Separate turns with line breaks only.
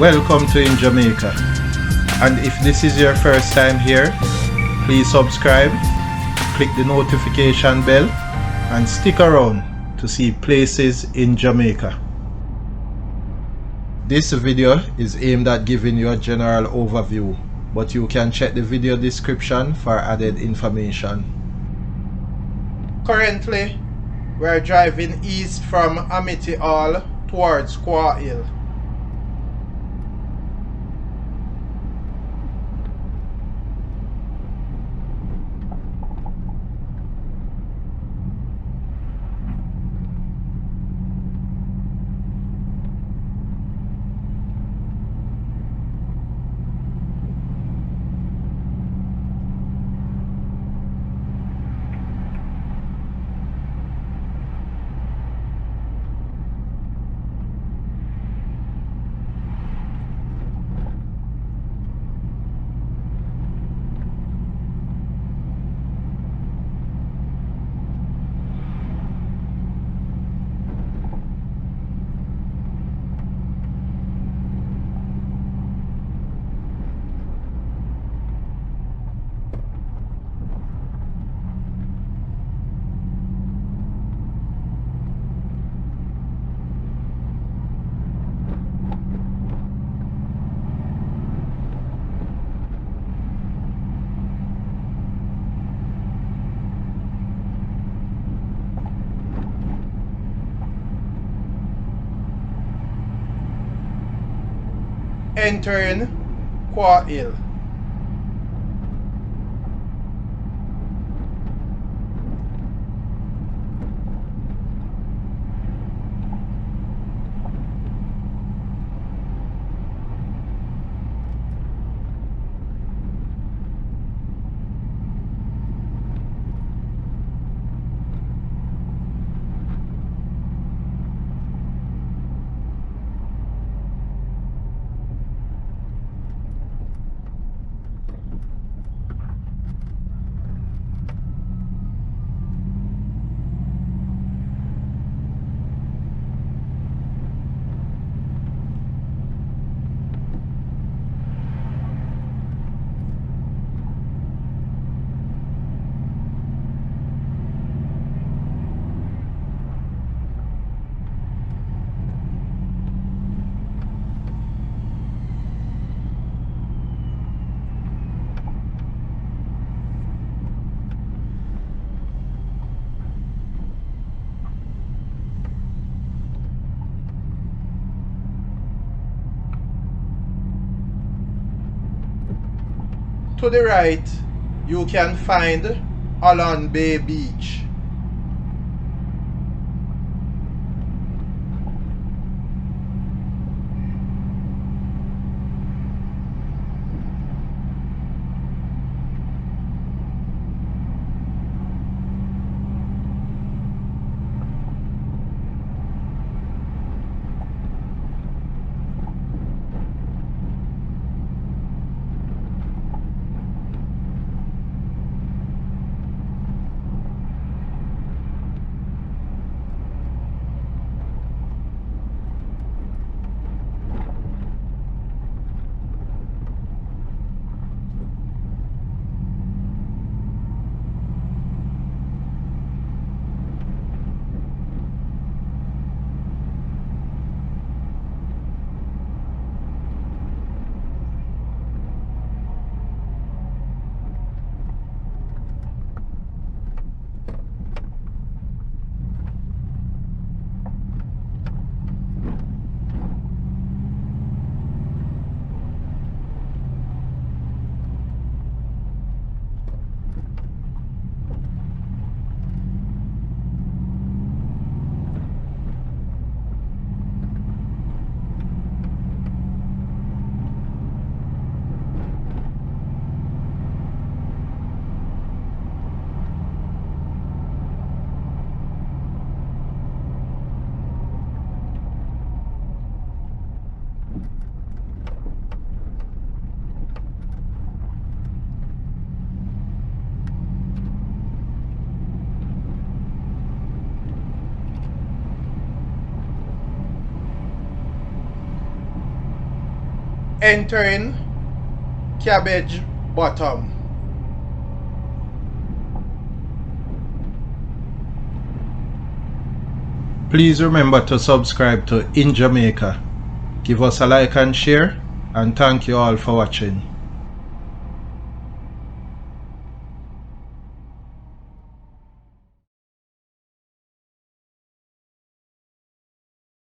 Welcome to In Jamaica. And if this is your first time here, please subscribe, click the notification bell, and stick around to see places in Jamaica. This video is aimed at giving you a general overview, but you can check the video description for added information. Currently, we're driving east from Amity Hall towards Squaw Hill. Entering Squaw Hill. To the right, you can find Holland Bay Beach. entering Cabbage Bottom. Please remember to subscribe to In Jamaica. Give us a like and share, and thank you all for watching.